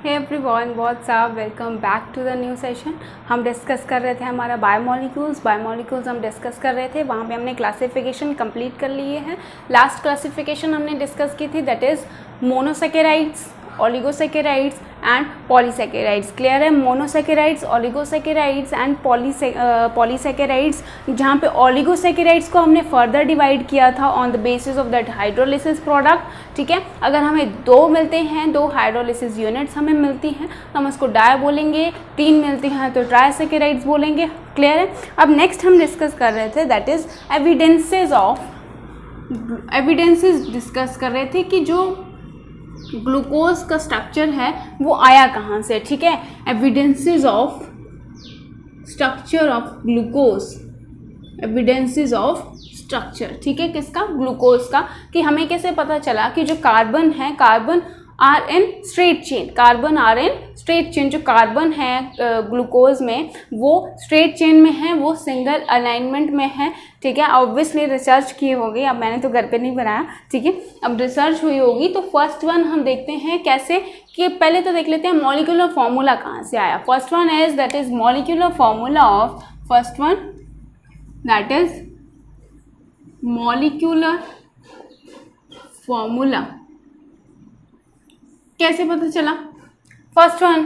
Hey everyone, what's up, welcome back to the new session. हम discuss कर रहे थे हमारा बायोमोलिक्यूल्स हम डिस्कस कर रहे थे। वहाँ पे हमने क्लासिफिकेशन कंप्लीट कर लिए हैं। लास्ट क्लासिफिकेशन हमने डिस्कस की थी, that is monosaccharides, oligosaccharides and polysaccharides. Clear है? मोनोसेकेराइड्स, ओलिगोसेकेराइड्स एंड पॉलीसेकेराइड्स, जहाँ पे ओलिगोसेकेराइड्स को हमने फर्दर डिवाइड किया था on the basis of that hydrolysis product. ठीक है, अगर हमें 2 मिलते हैं, 2 हाइड्रोलिसिस यूनिट्स हमें मिलती हैं तो हम उसको डाई बोलेंगे, 3 मिलती हैं तो ट्राइसेकेराइड्स बोलेंगे। क्लियर है? अब नेक्स्ट हम डिस्कस कर रहे थे, दैट इज एविडेंसेस डिस्कस कर रहे थे कि जो ग्लूकोज का स्ट्रक्चर है वो आया कहाँ से। ठीक है, evidences of structure of glucose, evidences of structure, ठीक है, किसका? ग्लूकोज का। कि हमें कैसे पता चला कि जो कार्बन है, carbon are in straight chain, carbon are in straight chain, जो कार्बन है ग्लूकोज में वो स्ट्रेट चेन में है, वो सिंगल अलाइनमेंट में है। ठीक है, ऑब्वियसली रिसर्च की होगी, अब मैंने तो घर पे नहीं बनाया। ठीक है, अब रिसर्च हुई होगी। तो फर्स्ट वन हम देखते हैं कैसे, कि पहले तो देख लेते हैं मॉलिक्यूलर फॉर्मूला कहाँ से आया। First one is that is molecular formula of, first one that is molecular formula. कैसे पता चला? फर्स्ट वन,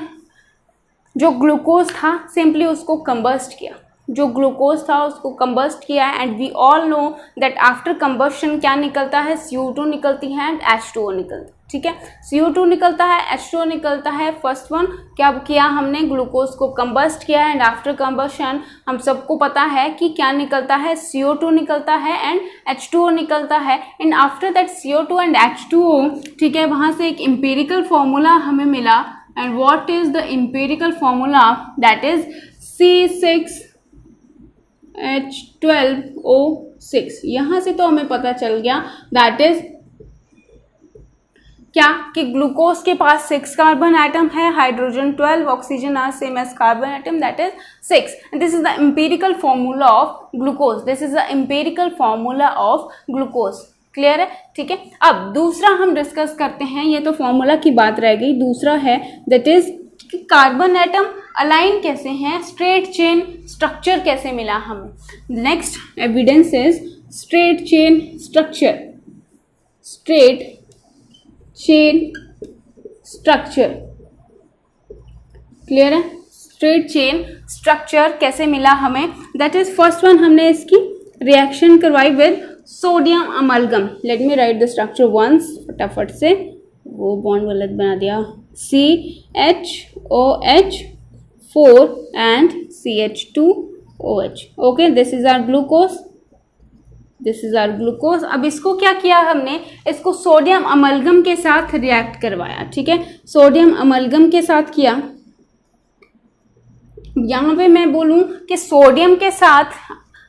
जो ग्लूकोज था सिंपली उसको कंबस्ट किया, जो ग्लूकोज था उसको कंबस्ट किया and we all know that after combustion क्या निकलता है? CO2 निकलती है एंड H2O निकलती है। ठीक है, CO2 निकलता है, H2O निकलता है। फर्स्ट वन क्या किया हमने? ग्लूकोज को कंबस्ट किया एंड आफ्टर कंबस्शन हम सबको पता है कि क्या निकलता है? CO2 निकलता है एंड H2O निकलता है। And after that CO2 and H2O, ठीक है, वहाँ से एक एम्पिरिकल फॉर्मूला हमें मिला। And what is the empirical formula? That is C6H12O6। यहाँ से तो हमें पता चल गया दैट इज क्या, कि ग्लूकोज के पास 6 कार्बन एटम है, hydrogen 12, oxygen are same as carbon atom, that is 6। This is the empirical formula of glucose, this is the empirical formula of glucose. Clear है? ठीक है, अब दूसरा हम डिस्कस करते हैं। ये तो फॉर्मूला की बात रह गई। दूसरा है दैट इज कि कार्बन एटम अलाइन कैसे हैं, स्ट्रेट चेन स्ट्रक्चर कैसे मिला हमें। Next evidence is straight chain structure, straight chain structure. Clear है? स्ट्रेट चेन स्ट्रक्चर कैसे मिला हमें? दैट इज फर्स्ट वन, हमने इसकी रिएक्शन करवाई with sodium amalgam. Let me write the structure once, फटाफट से, वो बॉन्ड गलत बना दिया। CHOH4 and CH2OH। Okay, this is our glucose, this is our glucose. अब इसको क्या किया हमने? इसको सोडियम अमलगम के साथ रिएक्ट करवाया। ठीक है, सोडियम अमलगम के साथ किया। यहाँ पे मैं बोलूँ कि सोडियम के साथ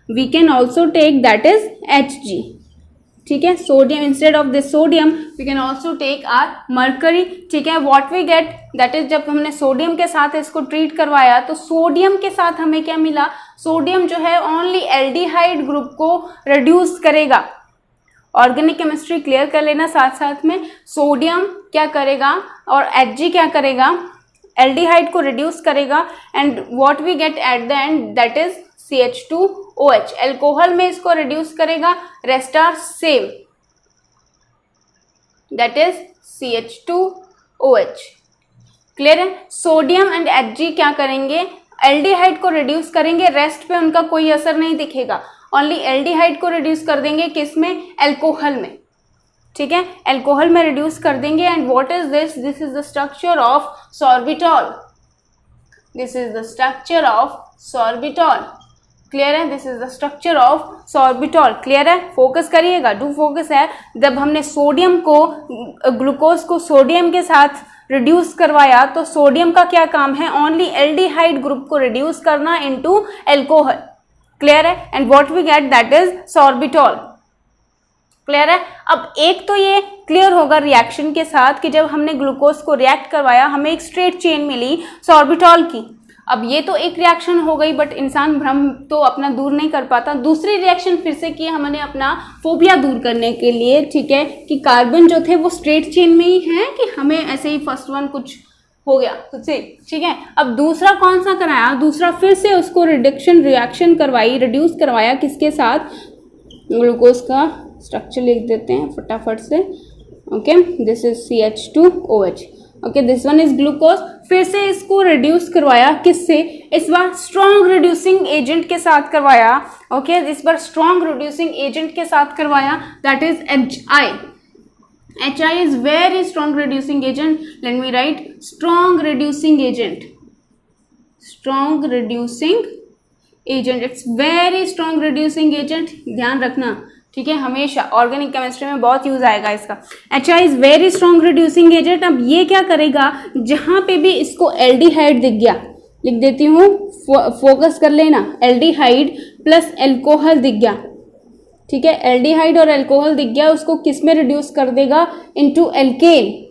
we can also take that is Hg। ठीक है, sodium instead of this sodium we can also take are mercury. ठीक है, what we get that is, जब हमने सोडियम के साथ इसको ट्रीट करवाया तो सोडियम के साथ हमें क्या मिला? सोडियम जो है ओनली एल्डिहाइड ग्रुप को रिड्यूस करेगा। ऑर्गेनिक केमिस्ट्री क्लियर कर लेना साथ साथ में। सोडियम क्या करेगा और Hg क्या करेगा? एल्डिहाइड को रिड्यूस करेगा and what we get at the end that is CH2OH। Alcohol में इसको रिड्यूस करेगा, rest are same, that is CH2OH। Clear है? सोडियम एंड Hg क्या करेंगे? एल्डिहाइड को रिड्यूस करेंगे, रेस्ट पे उनका कोई असर नहीं दिखेगा, ओनली एल्डिहाइड को रिड्यूस कर देंगे। किस में? एल्कोहल में। ठीक है, एल्कोहल में रिड्यूस कर देंगे। And what is this? This is the structure of sorbitol, this is the structure of sorbitol. Clear है? This is the structure of sorbitol. Clear है? फोकस करिएगा, डू फोकस है। जब हमने सोडियम को, ग्लूकोज को सोडियम के साथ रिड्यूस करवाया तो सोडियम का क्या काम है? ओनली एल्डिहाइड ग्रुप को रिड्यूस करना इनटू एल्कोहल। क्लियर है? And what we get that is sorbitol. Clear है? अब एक तो ये क्लियर होगा रिएक्शन के साथ कि जब हमने ग्लूकोज को रिएक्ट करवाया हमें एक स्ट्रेट चेन मिली सॉर्बिटॉल की। अब ये तो एक रिएक्शन हो गई, बट इंसान भ्रम तो अपना दूर नहीं कर पाता। दूसरी रिएक्शन फिर से की हमने अपना फोबिया दूर करने के लिए, ठीक है, कि कार्बन जो थे वो स्ट्रेट चेन में ही हैं कि हमें ऐसे ही फर्स्ट वन कुछ हो गया खुद से, ठीक है। अब दूसरा कौन सा कराया, दूसरा फिर से उसको रिडक्शन रिएक्शन करवाई, रिड्यूस करवाया किसके साथ, ग्लूकोज का स्ट्रक्चर लिख देते हैं फटाफट से। Okay, this is CH2OH। Okay, this one is glucose. फिर से इसको रिड्यूस करवाया किससे, इस बार स्ट्रॉन्ग रिड्यूसिंग एजेंट के साथ करवाया। ओके, इस बार स्ट्रॉन्ग रिड्यूसिंग एजेंट के साथ करवाया, that is HI। HI is very strong reducing agent. Let me write strong reducing agent. Strong reducing agent. It's very strong reducing agent. ध्यान रखना, ठीक है, हमेशा ऑर्गेनिक केमिस्ट्री में बहुत यूज आएगा इसका। HI is very strong reducing agent। अब ये क्या करेगा, जहां पे भी इसको एल्डिहाइड दिख गया, लिख देती हूँ, फोकस कर लेना, एल्डिहाइड प्लस एल्कोहल दिख गया, ठीक है, एल्डिहाइड और एल्कोहल दिख गया, उसको किस में रिड्यूस कर देगा, into alkane,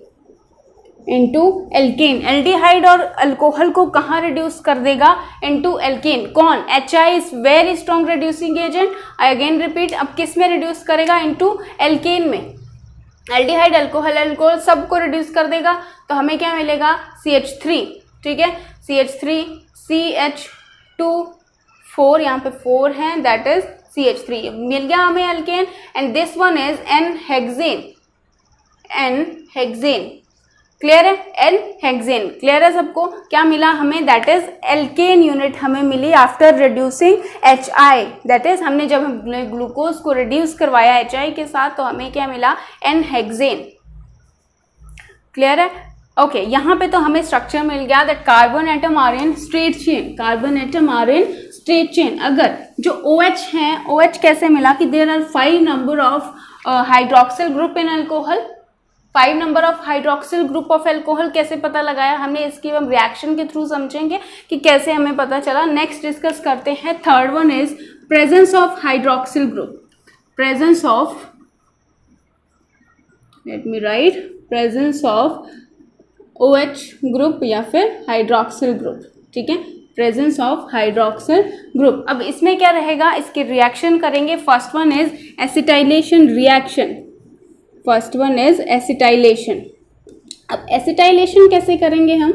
into alkane. Aldehyde और अल्कोहल को कहाँ रिड्यूस कर देगा, इनटू एल्केन। कौन, HI is very strong reducing agent. I again repeat, अब किस में रिड्यूस करेगा, इनटू एल्केन में। एल्डिहाइड, अल्कोहल सबको रिड्यूस कर देगा, तो हमें क्या मिलेगा, CH3, ठीक है, CH3, CH2 यहाँ पे 4 है, दैट इज CH3, मिल गया हमें alkane. And this one is N hexane, N hexane, clear है, N-हेक्सेन, क्लियर है सबको, क्या मिला हमें, दैट इज एल्केन यूनिट हमें मिली after reducing HI, that is हमने जब ग्लूकोज को रिड्यूस करवाया HI के साथ, तो हमें क्या मिला, N-हेक्सेन, क्लियर है। ओके, यहाँ पे तो हमें स्ट्रक्चर मिल गया that carbon atom are in straight chain, carbon atom are in straight chain. अगर जो OH है, OH कैसे मिला कि there are 5 number of hydroxyl group in alcohol, 5 number of hydroxyl group of alcohol कैसे पता लगाया हमने, इसकी हम रिएक्शन के थ्रू समझेंगे कि कैसे हमें पता चला। नेक्स्ट डिस्कस करते हैं, third one is presence of hydroxyl group, presence of, late me right, presence of OH group या फिर हाइड्रोक्सिल ग्रुप, ठीक है, प्रेजेंस ऑफ हाइड्रोक्सिल ग्रुप। अब इसमें क्या रहेगा, इसके रिएक्शन करेंगे। First one is acetylation reaction, first one is acetylation. अब एसिटाइलेशन कैसे करेंगे हम,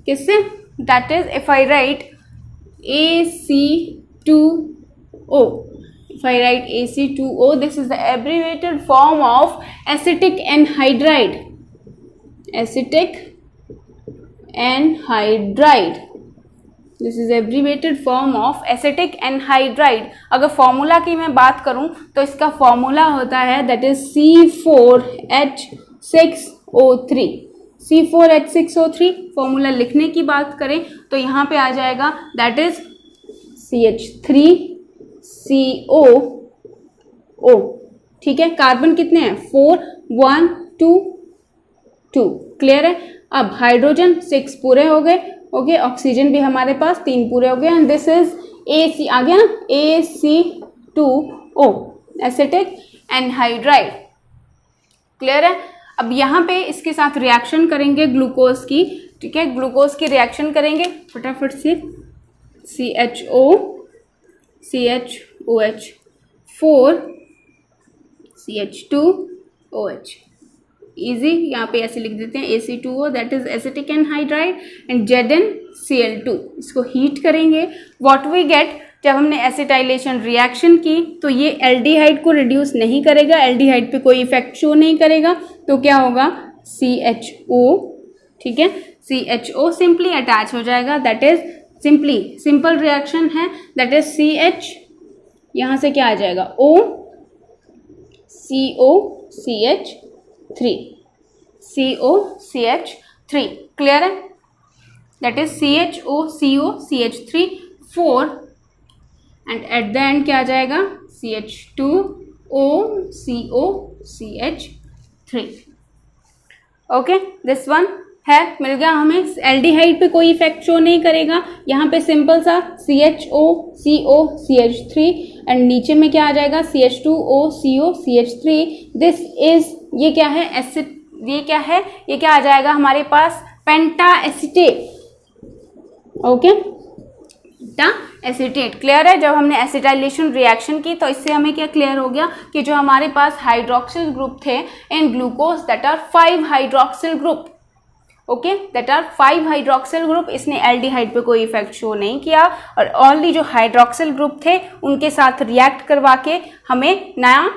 किससे, that is if I right AC2O, if I write AC2O, this is the abbreviated form of acetic anhydride, acetic anhydride, this is abbreviated form of acetic anhydride। अगर formula की मैं बात करूं तो इसका फॉर्मूला होता है that is C4H6O3, C4H6O3। Formula लिखने की बात करें तो यहाँ पे आ जाएगा दैट इज CH3CO, ठीक है, कार्बन कितने हैं, 4, 1, 2, 2, क्लियर है। अब हाइड्रोजन 6 पूरे हो गए, ओके, ऑक्सीजन भी हमारे पास 3 पूरे हो गए, एंड दिस इज AC, आ गया ना, AC2O, एसिटिक एनहाइड्राइड, क्लियर है। अब यहाँ पे इसके साथ रिएक्शन करेंगे ग्लूकोज की, ठीक है, ग्लूकोज की रिएक्शन करेंगे फटाफट से, CHOH 4 CH2OH, इजी, यहाँ पे ऐसे लिख देते हैं AC2O, that is acetic anhydride, and ZnCl2, इसको हीट करेंगे। व्हाट वी गेट, जब हमने एसिटाइलेशन रिएक्शन की तो ये एल्डिहाइड को रिड्यूस नहीं करेगा, एल्डिहाइड पे कोई इफेक्ट शो नहीं करेगा, तो क्या होगा, CHO, ठीक है, CHO सिंपली अटैच हो जाएगा, that is simply, simple reaction है, दैट इज CH, यहाँ से क्या आ जाएगा, O, CO, CH3, CO, CH3, clear है, that is CHO, CO, CH3, 4, and at the end क्या आ जाएगा, CH2O, CO, CH3, okay, this one है, मिल गया हमें। एल्डिहाइड पे कोई इफेक्ट शो नहीं करेगा, यहाँ पे सिंपल सा CHO, CO, CH3, एंड नीचे में क्या आ जाएगा, CH2O, CO, CH3, this is, ये क्या है, एसिड, ये क्या है, ये क्या आ जाएगा हमारे पास, पेंटा एसिटेट, ओके, पेंटा एसिटेट, क्लियर है। जब हमने एसिटाइलेशन रिएक्शन की तो इससे हमें क्या क्लियर हो गया कि जो हमारे पास हाइड्रोक्सिल ग्रुप थे in glucose that are 5 hydroxyl group, okay, that are 5 hydroxyl group. इसने एल्डिहाइड पे कोई इफेक्ट शो नहीं किया और ओनली जो हाइड्रोक्सिल ग्रुप थे उनके साथ रिएक्ट करवा के हमें नया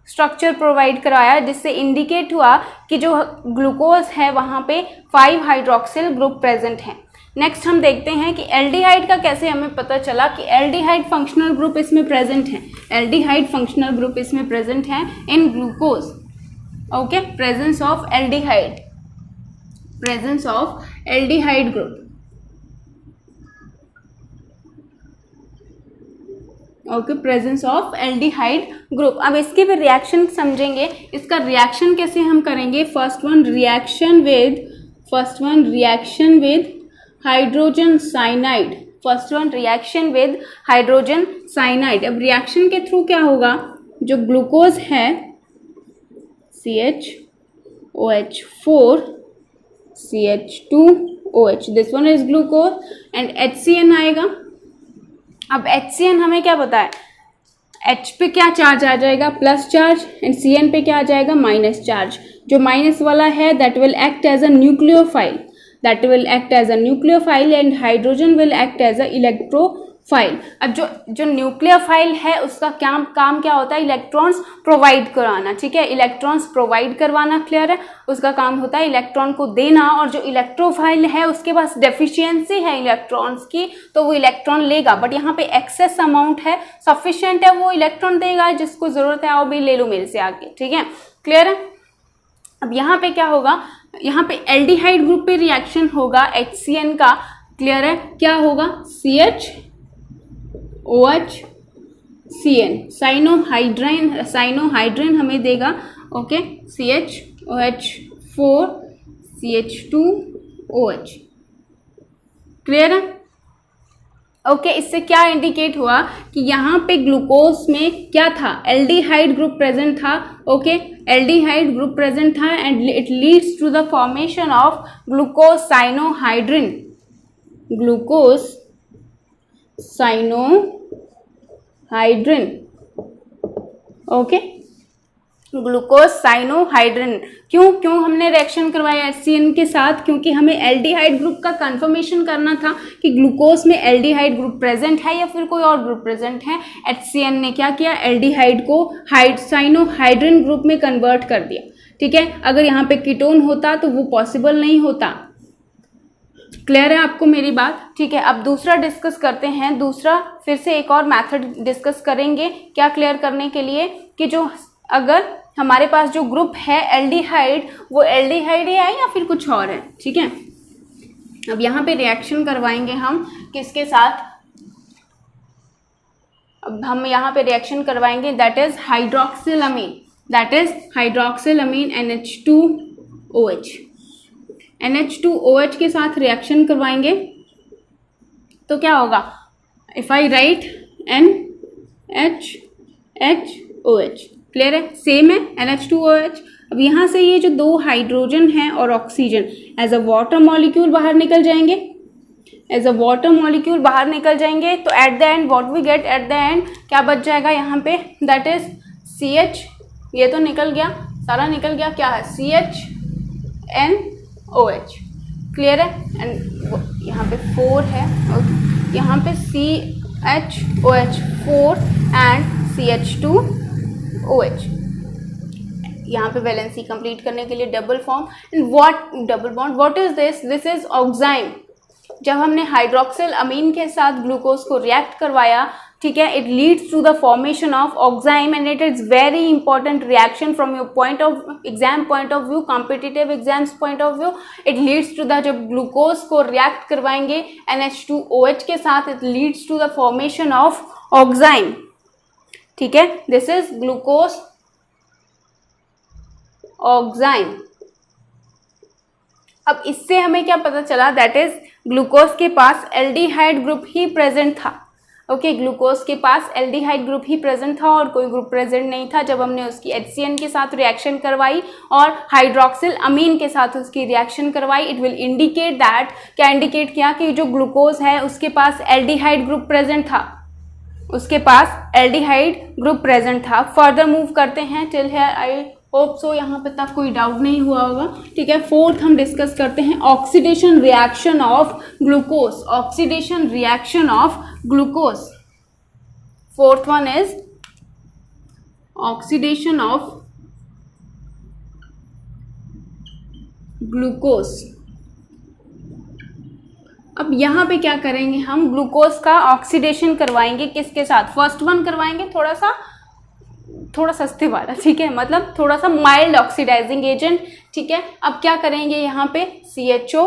स्ट्रक्चर प्रोवाइड कराया, जिससे इंडिकेट हुआ कि जो ग्लूकोज है वहाँ पे 5 हाइड्रोक्सिल ग्रुप प्रेजेंट हैं। नेक्स्ट हम देखते हैं कि एल्डिहाइड का कैसे हमें पता चला कि एल्डिहाइड फंक्शनल ग्रुप इसमें प्रेजेंट है। एल्डिहाइड फंक्शनल ग्रुप इसमें प्रेजेंट है in glucose. Okay, presence of aldehyde, presence of aldehyde group. Okay, presence of aldehyde group. अब इसके फिर रिएक्शन समझेंगे। इसका रिएक्शन कैसे हम करेंगे? First one reaction with hydrogen cyanide. First one reaction with hydrogen cyanide. अब रिएक्शन के थ्रू क्या होगा? जो ग्लूकोज है CHOH4 CH2OH, this one is glucose and HCN आएगा। अब HCN हमें क्या पता है? H पे क्या चार्ज आ जाएगा? प्लस चार्ज, एंड CN पे क्या आ जाएगा? Minus charge. जो माइनस वाला है that will act as a nucleophile, and hydrogen will act as a electrophile. अब जो न्यूक्लियोफाइल है उसका काम क्या होता है? इलेक्ट्रॉन्स प्रोवाइड कराना। ठीक है, इलेक्ट्रॉन्स प्रोवाइड करवाना, क्लियर है? उसका काम होता है इलेक्ट्रॉन को देना। और जो इलेक्ट्रोफाइल है उसके पास डेफिशिएंसी है इलेक्ट्रॉन्स की, तो वो इलेक्ट्रॉन लेगा। बट यहाँ पे एक्सेस अमाउंट है, सफिशिएंट है, वो इलेक्ट्रॉन देगा। जिसको जरूरत है वो भी ले लो मेरे से आगे। ठीक है, क्लियर है? अब यहाँ पे क्या होगा? यहाँ पे एल्डिहाइड ग्रुप पे रिएक्शन होगा HCN का, क्लियर है? क्या होगा? CHOHCN, साइनोहाइड्रिन हमें देगा। ओके, CHOH4 CH2OH, क्लियर है? ओके, इससे क्या इंडिकेट हुआ कि यहाँ पे ग्लूकोज में क्या था? एल्डिहाइड ग्रुप प्रेजेंट था। ओके, एल्डिहाइड ग्रुप प्रेजेंट था and it leads to the formation of glucose cyanohydrin, okay, glucose cyanohydrin. क्यों हमने रिएक्शन करवाया HCN के साथ? क्योंकि हमें एल्डिहाइड ग्रुप का कंफर्मेशन करना था कि ग्लूकोज में एल्डिहाइड ग्रुप प्रेजेंट है या फिर कोई और ग्रुप प्रेजेंट है। HCN ने क्या किया? एल्डिहाइड को साइनोहाइड्रिन ग्रुप में कन्वर्ट कर दिया। ठीक है, अगर यहाँ पे कीटोन होता तो वो पॉसिबल नहीं होता। क्लियर है आपको मेरी बात? ठीक है, अब दूसरा डिस्कस करते हैं। दूसरा फिर से एक और मेथड डिस्कस करेंगे। क्या क्लियर करने के लिए कि जो अगर हमारे पास जो ग्रुप है एल्डिहाइड, वो एल्डिहाइड ही है या फिर कुछ और है। ठीक है, अब यहाँ पे रिएक्शन करवाएंगे हम किसके साथ? अब हम यहाँ पे रिएक्शन करवाएंगे दैट इज हाइड्रोक्सिलामीन, NH2OH के साथ रिएक्शन करवाएंगे तो क्या होगा? If I right NHOH, clear है? सेम है NH2OH। अब यहाँ से ये जो दो हाइड्रोजन हैं और oxygen as a water molecule बाहर निकल जाएंगे, तो at the end what we get? At the end क्या बच जाएगा यहाँ पे? दैट इज CH, ये तो निकल गया, सारा निकल गया। क्या है? CHNOH, क्लियर है? एंड यहाँ पे 4 है, यहाँ पे CHOH4 एंड CH2OH। यहाँ पे वैलेंसी कंप्लीट करने के लिए double form and double bond. What is this? This is oxime. जब हमने हाइड्रोक्सिल अमीन के साथ ग्लूकोज को रिएक्ट करवाया, ठीक है, it leads to the formation of oxime and it is very important reaction from your point of exam point of view, competitive exams point of view. It leads to the, जब glucose को react करवाएंगे NH2OH के साथ, it leads to the formation of oxime. ठीक है, this is glucose oxime. अब इससे हमें क्या पता चला? दैट इज ग्लूकोज के पास एल्डिहाइड ग्रुप ही प्रेजेंट था। ओके, ग्लूकोज के पास एल्डिहाइड ग्रुप ही प्रेजेंट था और कोई ग्रुप प्रेजेंट नहीं था जब हमने उसकी HCN के साथ रिएक्शन करवाई और हाइड्रोक्सिल अमीन के साथ उसकी रिएक्शन करवाई। इट विल इंडिकेट दैट, क्या इंडिकेट किया? कि जो ग्लूकोज है उसके पास एल्डिहाइड ग्रुप प्रेजेंट था, फर्दर मूव करते हैं till here I hope so यहाँ पे तक कोई डाउट नहीं हुआ होगा, ठीक है। फोर्थ हम डिस्कस करते हैं oxidation reaction of glucose, oxidation reaction of glucose. Fourth one is oxidation of glucose. अब यहाँ पे क्या करेंगे हम, ग्लूकोज का ऑक्सीडेशन करवाएंगे किसके साथ, फर्स्ट वन करवाएंगे थोड़ा सस्ते वाला, ठीक है, मतलब थोड़ा सा माइल्ड ऑक्सीडाइजिंग एजेंट, ठीक है। अब क्या करेंगे यहाँ पे CHO,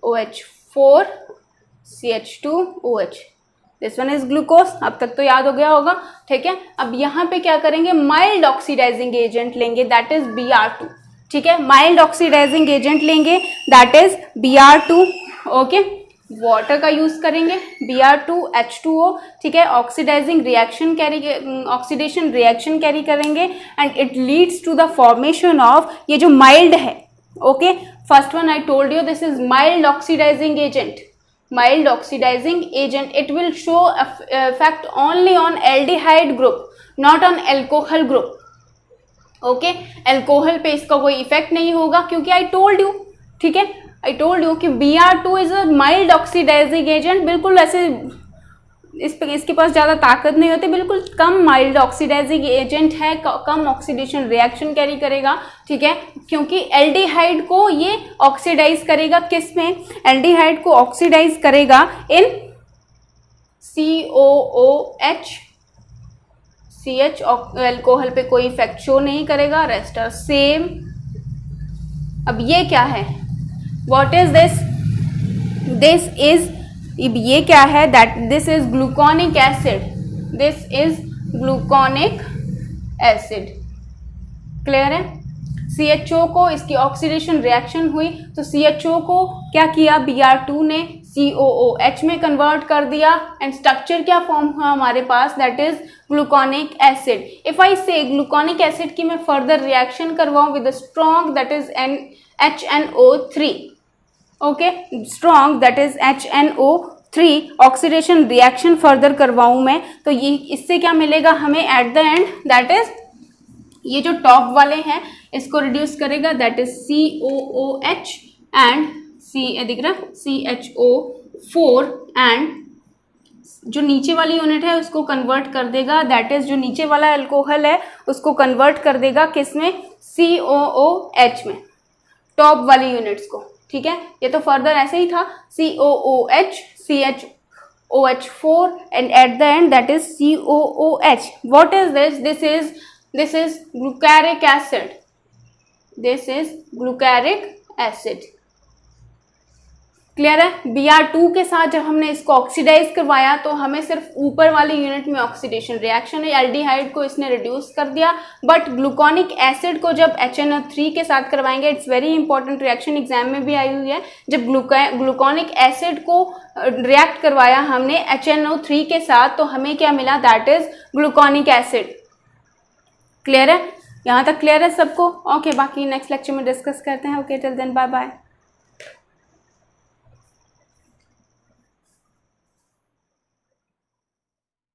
CHOH4, CH2OH, this one is glucose. अब तक तो याद हो गया होगा, ठीक है। अब यहाँ पे क्या करेंगे, माइल्ड ऑक्सीडाइजिंग एजेंट लेंगे, दैट इज Br2, ठीक है। माइल्ड ऑक्सीडाइजिंग एजेंट लेंगे, that is Br2, okay. Water का यूज करेंगे, Br2H2O, ठीक है। Oxidising reaction oxidation reaction carry करेंगे and it leads to the formation of, ये जो माइल्ड है, okay, first one I told you this is mild oxidising agent, mild oxidizing agent. It will show effect only on aldehyde group, not on alcohol group, okay। alcohol पे इसका कोई effect नहीं होगा क्योंकि I told you, ठीक है, I told you कि Br2 is a mild oxidizing agent, बिल्कुल ऐसे इसके पास ज़्यादा ताकत नहीं होती, बिल्कुल कम माइल्ड ऑक्सीडाइजिंग एजेंट है, कम ऑक्सीडेशन रिएक्शन कैरी करेगा, ठीक है। क्योंकि एल्डिहाइड को ये ऑक्सीडाइज करेगा, किस में, एल्डिहाइड को ऑक्सीडाइज करेगा इन COOH, CH, अल्कोहल पे कोई इफेक्ट शो नहीं करेगा, रेस्ट आर सेम। अब ये क्या है, what is this, this is, अब ये क्या है, that this is gluconic acid, this is gluconic acid, clear है। CHO को इसकी ऑक्सीडेशन रिएक्शन हुई तो CHO को क्या किया, Br2 ने COOH में कन्वर्ट कर दिया एंड स्ट्रक्चर क्या फॉर्म हुआ हमारे पास, that is gluconic acid. If I say gluconic acid की मैं फर्दर रिएक्शन करवाऊं with strong, that is HNO3, okay, strong that is HNO3, oxidation reaction further करवाऊं मैं तो ये इससे क्या मिलेगा हमें at the end, that is ये जो टॉप वाले हैं इसको रिड्यूस करेगा, दैट इज COOH एंड दिख रहा CHO4 एंड जो नीचे वाली यूनिट है उसको कन्वर्ट कर देगा, दैट इज जो नीचे वाला अल्कोहल है उसको कन्वर्ट कर देगा किस में, COOH में, टॉप वाली यूनिट्स को, ठीक है। ये तो फर्दर ऐसे ही था, COOH, CHOH4 and at the end that is COOH। What is this, this is glucaric acid, this is glucaric acid, clear है। Br2 के साथ जब हमने इसको ऑक्सीडाइज करवाया तो हमें सिर्फ ऊपर वाली यूनिट में ऑक्सीडेशन रिएक्शन है, एल्डिहाइड को इसने रिड्यूस कर दिया, बट ग्लूकोनिक एसिड को जब HNO3 के साथ करवाएंगे, it's very important reaction, exam में भी आई हुई है, जब ग्लूकोनिक एसिड को रिएक्ट करवाया हमने HNO3 के साथ तो हमें क्या मिला, that is gluconic acid, clear है। यहाँ तक क्लियर है सबको, ओके। बाकी नेक्स्ट लेक्चर में डिस्कस करते हैं, okay, till then bye bye.